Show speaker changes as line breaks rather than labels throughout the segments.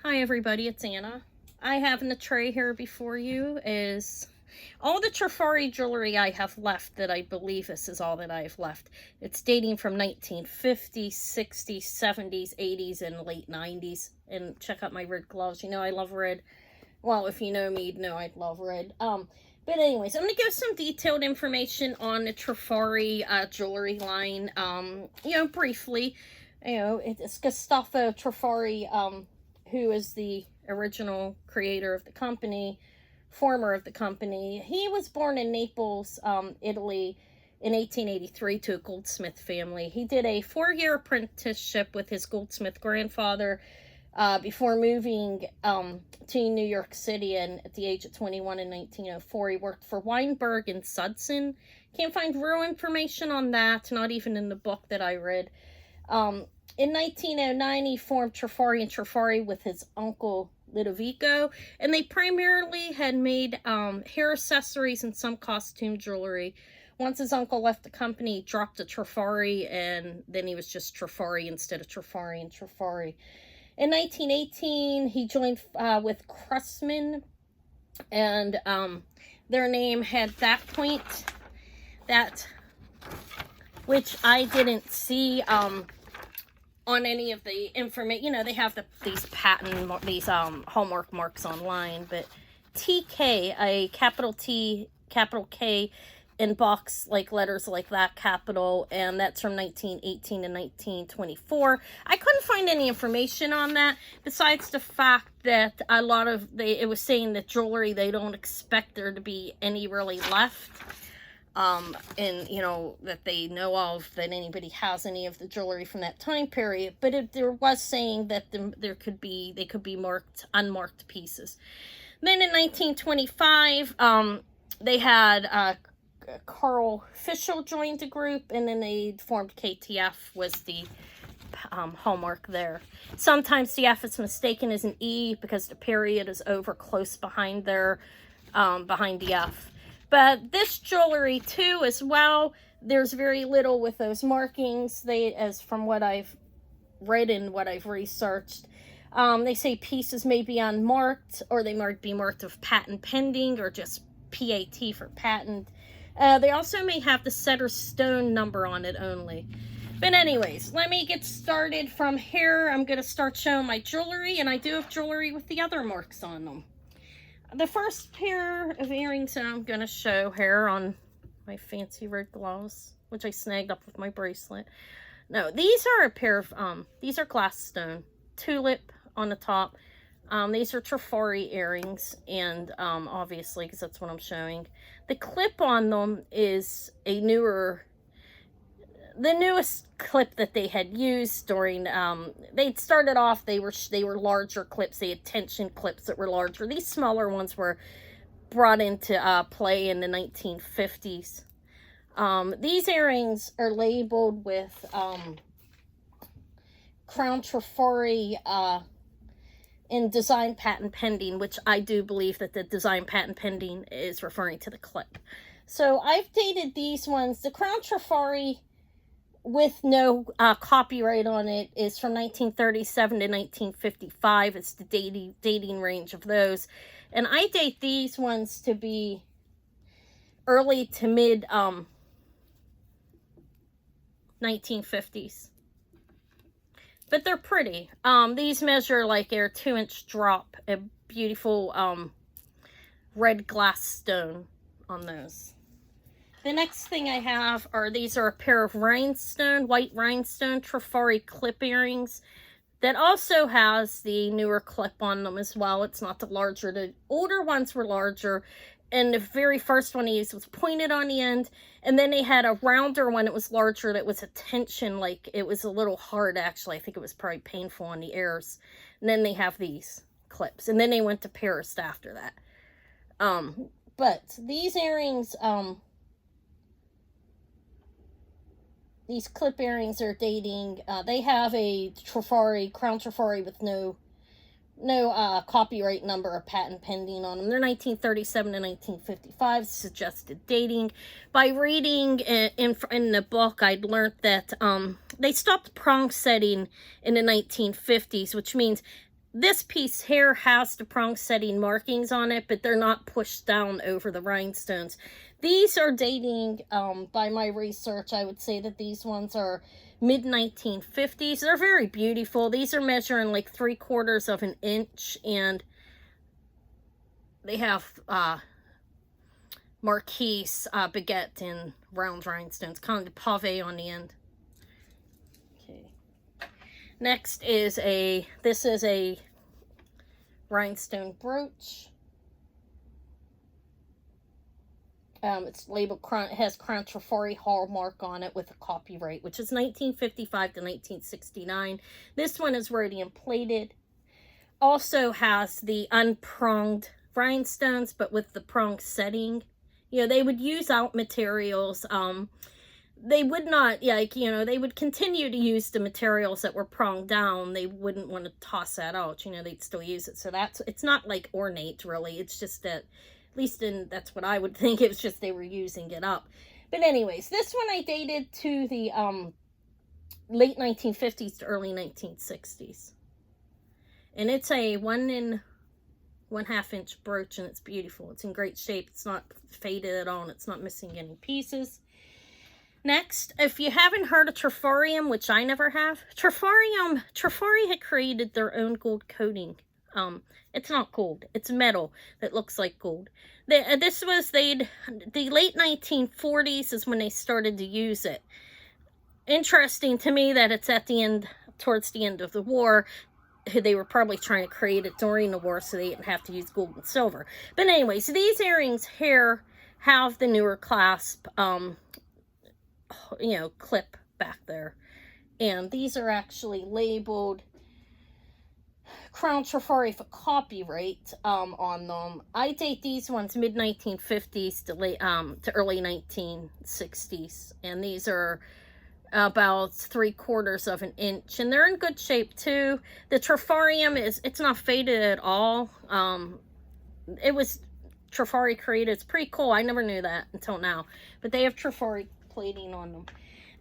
Hi everybody, it's Anna. I have in the tray here before you is all the Trifari jewelry I have left that I believe this is all that I have left. It's dating from 1950s, 60s, 70s, 80s, and late 90s. And check out my red gloves. You know I love red. Well, if you know me, you'd know I love red. But anyways, I'm going to give some detailed information on the Trifari jewelry line, briefly. It's Gustavo Trifari, who is the original creator of the company, former of the company. He was born in Naples, Italy in 1883 to a goldsmith family. He did a 4-year apprenticeship with his goldsmith grandfather before moving to New York City, and at the age of 21 in 1904, he worked for Weinberg and Sudson. Can't find real information on that, not even in the book that I read. In 1909, he formed Trifari and Trifari with his uncle Ludovico, and they primarily had made hair accessories and some costume jewelry. Once his uncle left the company, he dropped the Trifari, and then he was just Trifari instead of Trifari and Trifari. In 1918, he joined with Cressman, and their name had that point, which I didn't see on any of the information. You know, they have these patent, these Hallmark marks online, but TK, a capital T, capital K, in box like letters like that, capital, and that's from 1918 to 1924. I couldn't find any information on that, besides the fact that a lot of, it was saying that jewelry, they don't expect there to be any really left. And that they know of, that anybody has any of the jewelry from that time period, but there was saying that they could be marked, unmarked pieces. Then in 1925, they had Carl Fischel joined the group, and then they formed KTF, was the hallmark there. Sometimes the F is mistaken as an E because the period is over close behind their behind the F. But this jewelry too, as well, there's very little with those markings. As from what I've read and what I've researched, they say pieces may be unmarked, or they might be marked with patent pending, or just PAT for patent. They also may have the setter stone number on it only. But anyways, let me get started from here. I'm going to start showing my jewelry, and I do have jewelry with the other marks on them. The first pair of earrings that I'm going to show here on my fancy red gloves, which I snagged up with my bracelet. No, these are a pair of, these are glass stone, tulip on the top. These are Trifari earrings, and obviously, because that's what I'm showing. The clip on them is a the newest clip that they had used during, they'd started off, they were larger clips. They had tension clips that were larger. These smaller ones were brought into play in the 1950s. These earrings are labeled with Crown Trifari in design patent pending, which I do believe that the design patent pending is referring to the clip. So I've dated these ones. The Crown Trifari with no copyright on it is from 1937 to 1955. It's the dating range of those. And I date these ones to be early to mid 1950s. But they're pretty. These measure like a 2-inch drop, a beautiful red glass stone on those. The next thing I have these are a pair of Rhinestone, white Rhinestone Trifari clip earrings that also has the newer clip on them as well. It's not the larger. The older ones were larger, and the very first one I used was pointed on the end, and then they had a rounder one that was larger that was a tension, like it was a little hard actually. I think it was probably painful on the ears. And then they have these clips, and then they went to Paris after that. But these earrings, these clip earrings are dating, they have a Trifari, Crown Trifari with no copyright number or patent pending on them. They're 1937 to 1955, suggested dating. By reading in the book, I'd learned that they stopped prong setting in the 1950s, which means this piece here has the prong setting markings on it, but they're not pushed down over the rhinestones. These are dating, by my research, I would say that these ones are mid-1950s. They're very beautiful. These are measuring like 3/4 of an inch, and they have marquise, baguette, and round rhinestones, kind of pave on the end. Okay. Next is this is a rhinestone brooch. It's labeled, it has Crown Trifari Hallmark on it with a copyright, which is 1955 to 1969. This one is Rhodium plated. Also has the unpronged rhinestones, but with the prong setting. You know, they would use out materials. They would not, like, you know, they would continue to use the materials that were pronged down. They wouldn't want to toss that out. You know, they'd still use it. So it's not like ornate, really. It's just that, at least that's what I would think. It was just they were using it up. But anyways, this one I dated to the late 1950s to early 1960s. And it's a 1 1/2 inch brooch, and it's beautiful. It's in great shape. It's not faded at all, and it's not missing any pieces. Next, if you haven't heard of Trifarium, which I never have, Trifari had created their own gold coating. It's not gold. It's metal that looks like gold. This was, the late 1940s is when they started to use it. Interesting to me that it's at the end, towards the end of the war. They were probably trying to create it during the war so they didn't have to use gold and silver. But anyways, these earrings here have the newer clasp, you know, clip back there. And these are actually labeled Crown Trifari for copyright on them. I date these ones mid-1950s to early 1960s. And these are about 3/4 of an inch. And they're in good shape too. The Trifarium it's not faded at all. It was Trifari created. It's pretty cool. I never knew that until now. But they have Trifari plating on them.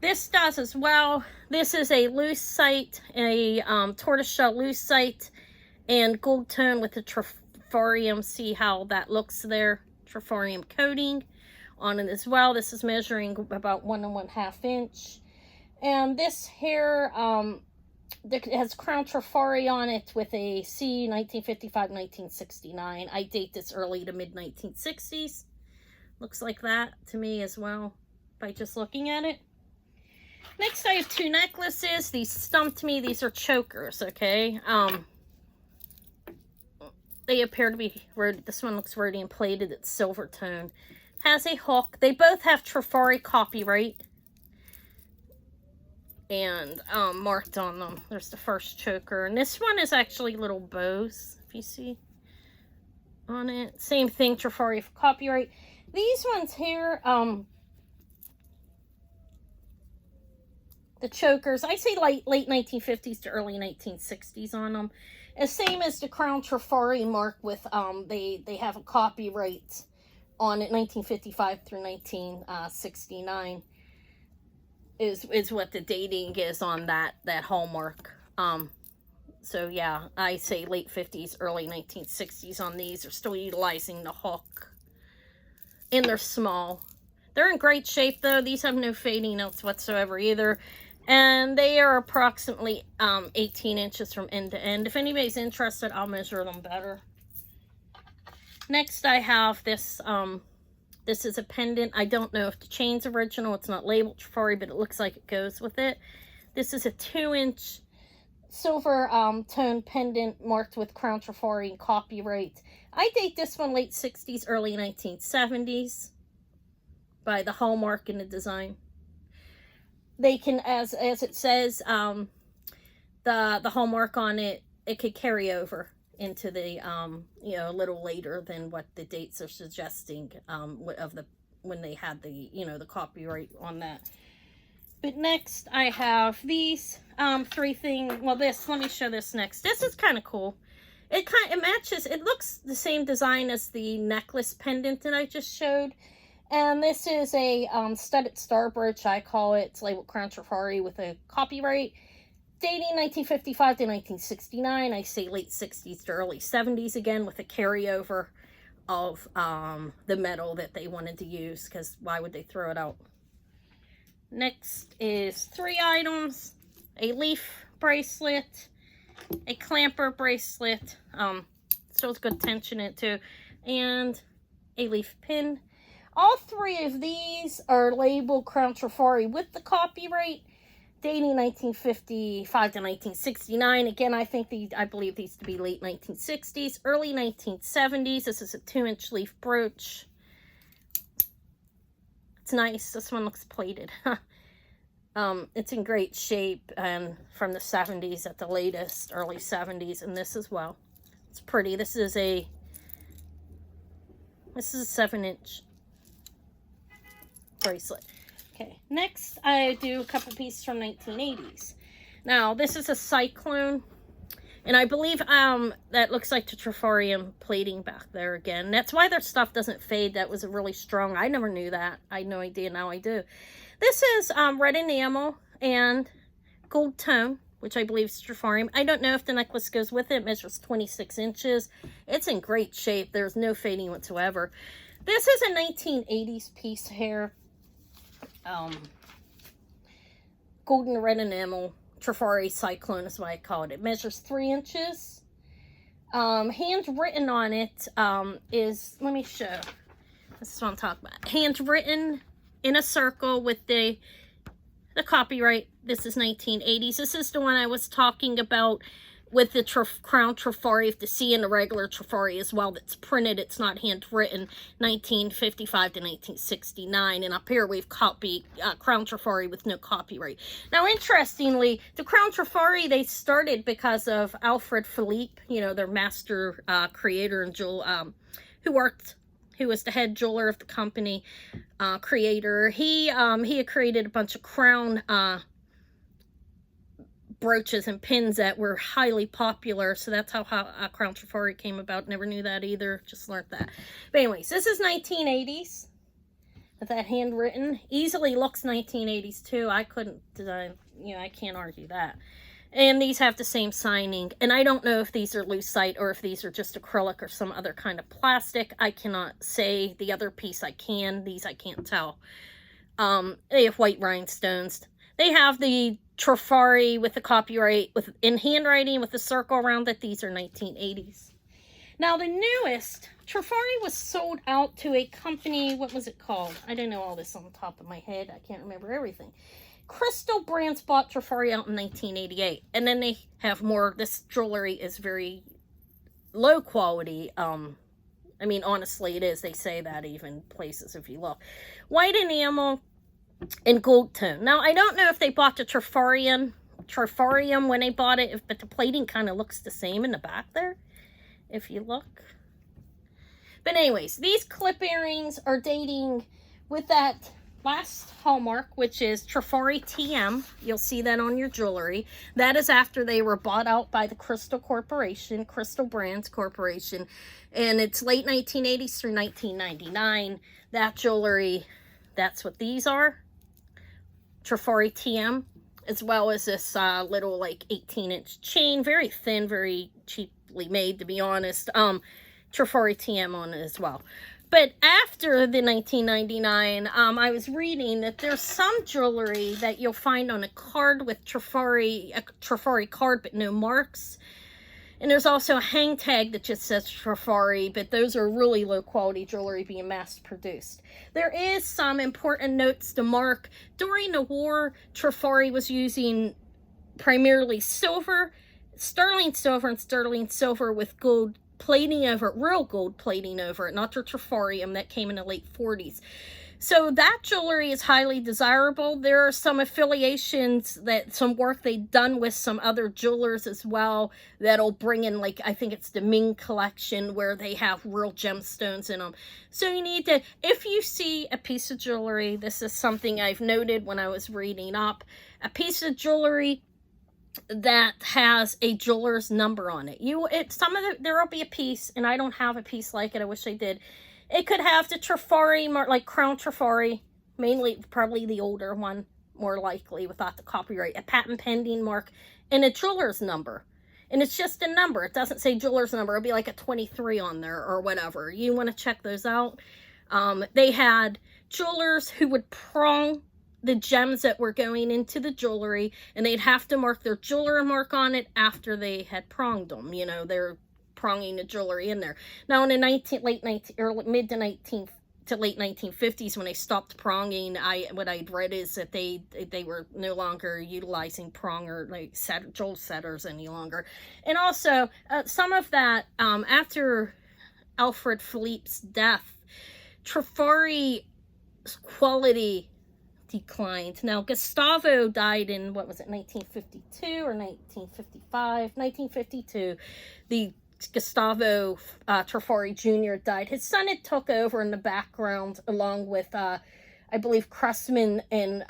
This does as well. This is a Lucite, a tortoiseshell Lucite, and gold tone with the Trifarium. See how that looks there. Trifarium coating on it as well. This is measuring about 1 1/2 inch. And this here it has Crown Trifari on it with a C 1955-1969. I date this early to mid-1960s. Looks like that to me as well by just looking at it. Next, I have 2 necklaces. These stumped me. These are chokers, okay? They appear to be, this one looks rhodium plated. It's silver tone. Has a hook. They both have Trifari copyright and marked on them. There's the first choker. And this one is actually little bows, if you see on it. Same thing, Trifari for copyright. These ones here, the chokers, I say late 1950s to early 1960s on them. As same as the Crown Trifari mark with, they have a copyright on it, 1955 through 1969 is what the dating is on that hallmark. So yeah, I say late 50s, early 1960s on these. They're still utilizing the hook. And they're small. They're in great shape though. These have no fading notes whatsoever either. And they are approximately 18 inches from end to end. If anybody's interested, I'll measure them better. Next, I have this. This is a pendant. I don't know if the chain's original. It's not labeled Trifari, but it looks like it goes with it. This is a 2-inch silver tone pendant marked with Crown Trifari and copyright. I date this one late 60s, early 1970s by the hallmark in the design. They can, as it says, the hallmark on it, it could carry over into the, you know, a little later than what the dates are suggesting, when they had the, you know, the copyright on that. But next I have these, 3 things. Well, let me show this next. This is kind of cool. It matches, it looks the same design as the necklace pendant that I just showed. And this is a studded star brooch, I call it. It's labeled Crown Trifari with a copyright. Dating 1955 to 1969. I say late 60s to early 70s again, with a carryover of the metal that they wanted to use, because why would they throw it out? Next is 3 items: a leaf bracelet, a clamper bracelet, still good tension in it too, and a leaf pin. All 3 of these are labeled Crown Trifari with the copyright, dating 1955 to 1969. Again, I believe these to be late 1960s, early 1970s. This is a 2-inch leaf brooch. It's nice. This one looks plated. It's in great shape, and from the 70s at the latest, early 70s, and this as well. It's pretty. This is a 7-inch bracelet. Okay, next I do a couple pieces from 1980s. Now, this is a cyclone, and I believe that looks like the Trifarium plating back there again. That's why their stuff doesn't fade. That was a really strong. I never knew that. I had no idea. Now I do. This is red enamel and gold tone, which I believe is Trifarium. I don't know if the necklace goes with it. It measures 26 inches. It's in great shape. There's no fading whatsoever. This is a 1980s piece here. Golden red enamel Trifari Cyclone is what I call it. It measures 3 inches. Handwritten on it is, let me show. This is what I'm talking about. Handwritten in a circle with the copyright. This is 1980s. This is the one I was talking about with the Crown Trifari. You have to see in the regular Trifari as well. That's printed. It's not handwritten. 1955 to 1969. And up here we've copied Crown Trifari with no copyright. Now, interestingly, the Crown Trifari, they started because of Alfred Philippe, you know, their master creator and jewel, who was the head jeweler of the company, creator. He had created a bunch of crown brooches and pins that were highly popular. So that's how Crown Trifari came about. Never knew that either. Just learned that. But anyways, this is 1980s. With that handwritten. Easily looks 1980s too. I couldn't, I can't argue that. And these have the same signing. And I don't know if these are Lucite or if these are just acrylic or some other kind of plastic. I cannot say. The other piece I can. These I can't tell. They have white rhinestones. They have the Trifari with the copyright in handwriting with the circle around it. These are 1980s. Now, the newest, Trifari was sold out to a company. What was it called? I don't know all this on the top of my head. I can't remember everything. Crystal Brands bought Trifari out in 1988. And then they have more. This jewelry is very low quality. I mean, honestly, it is. They say that even places if you look. White enamel and gold tone. Now, I don't know if they bought the Trifarium when they bought it, but the plating kind of looks the same in the back there, if you look. But anyways, these clip earrings are dating with that last Hallmark, which is Trifari TM. You'll see that on your jewelry. That is after they were bought out by the Crystal Brands Corporation, and it's late 1980s through 1999. That jewelry, that's what these are. Trifari TM, as well as this little like 18-inch chain, very thin, very cheaply made, to be honest. Trifari TM on it as well. But after the 1999, I was reading that there's some jewelry that you'll find on a card with Trifari, a Trifari card, but no marks. And there's also a hang tag that just says Trifari, but those are really low quality jewelry being mass produced. There is some important notes to mark. During the war, Trifari was using primarily silver, sterling silver and sterling silver with gold plating over it, real gold plating over it, not the Trifarium that came in the late 40s. So that jewelry is highly desirable. There are some affiliations, some work they've done with some other jewelers as well that'll bring in, like, I think it's the Ming collection where they have real gemstones in them. So you need to, if you see a piece of jewelry, this is something I've noted when I was reading up, a piece of jewelry that has a jeweler's number on it. There will be a piece, and I don't have a piece like it. I wish I did. It could have the Trifari, like Crown Trifari, mainly probably the older one, more likely, without the copyright, a patent pending mark, and a jeweler's number. And it's just a number. It doesn't say jeweler's number. It'll be like a 23 on there or whatever. You want to check those out. They had jewelers who would prong the gems that were going into the jewelry, and they'd have to mark their jeweler mark on it after they had pronged them. You know, they're pronging the jewelry in there. Now in the mid to late 1950s, when they stopped pronging, what I'd read is that they were no longer utilizing prong or like jewel setters any longer. And also some of that after Alfred Philippe's death, Trifari quality declined. Now Gustavo died in, what was it, 1952 or 1955? 1952. The Gustavo Trifari Jr. died. His son had took over in the background along with I believe Cressman and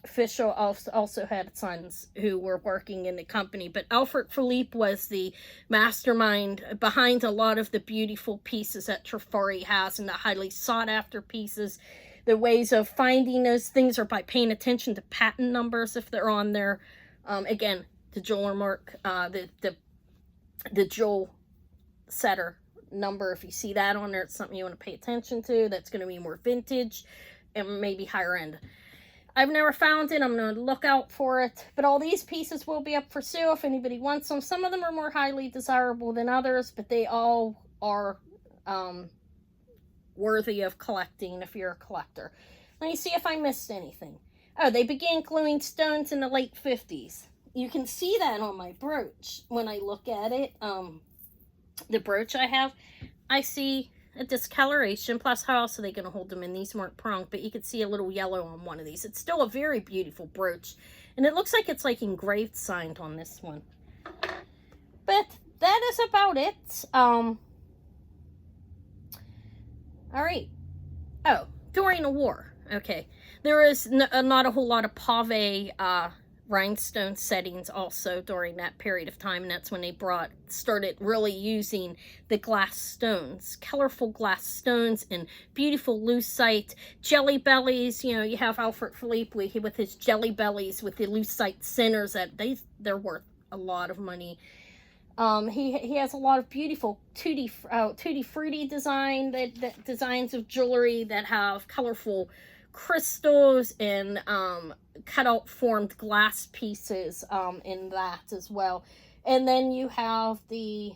Fischel also had sons who were working in the company. But Alfred Philippe was the mastermind behind a lot of the beautiful pieces that Trifari has, and the highly sought after pieces. The ways of finding those things are by paying attention to patent numbers if they're on there. Again, the jeweler mark, the jewel setter number, if you see that on there, it's something you want to pay attention to. That's going to be more vintage and maybe higher end. I've never found it. I'm going to look out for it. But all these pieces will be up for sale if anybody wants them. Some of them are more highly desirable than others, but they all are worthy of collecting if you're a collector. Let me see if I missed anything. Oh, they began gluing stones in the late 50s. You can see that on my brooch when I look at it. The brooch I have, I see a discoloration. Plus, how else are they going to hold them in? These weren't pronged, but you can see a little yellow on one of these. It's still a very beautiful brooch. And it looks like it's like engraved signed on this one. But that is about it. All right. Oh, during the war. Okay. There is not a whole lot of pave rhinestone settings also during that period of time, and that's when they started really using the glass stones, colorful glass stones, and beautiful lucite jelly bellies. You know, you have Alfred Philippe with his jelly bellies with the lucite centers that they're worth a lot of money. He has a lot of beautiful tutti frutti designs of jewelry that have colorful crystals and cutout formed glass pieces in that as well. And then you have the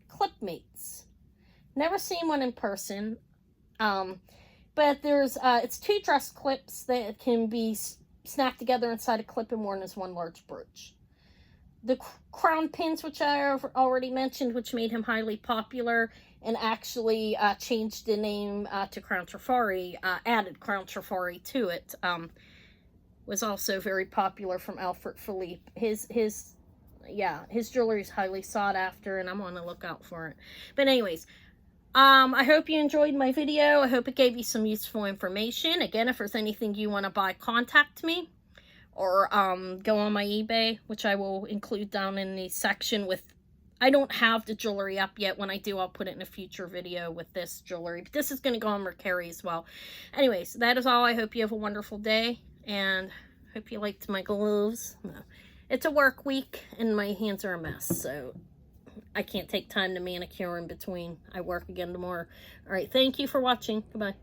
clip mates. Never seen one in person, but there's it's two dress clips that can be snapped together inside a clip and worn as one large brooch. The crown pins, which I have already mentioned, which made him highly popular and actually changed the name to Crown Trifari, added Crown Trifari to it, was also very popular from Alfred Philippe. His jewelry is highly sought after, and I'm on the lookout for it. But anyways, I hope you enjoyed my video. I hope it gave you some useful information. Again, if there's anything you want to buy, contact me. Or go on my eBay, which I will include down in the section with... I don't have the jewelry up yet. When I do, I'll put it in a future video with this jewelry. But this is going to go on Mercari as well. Anyways, that is all. I hope you have a wonderful day. And hope you liked my gloves. It's a work week, and my hands are a mess. So I can't take time to manicure in between. I work again tomorrow. All right, thank you for watching. Goodbye.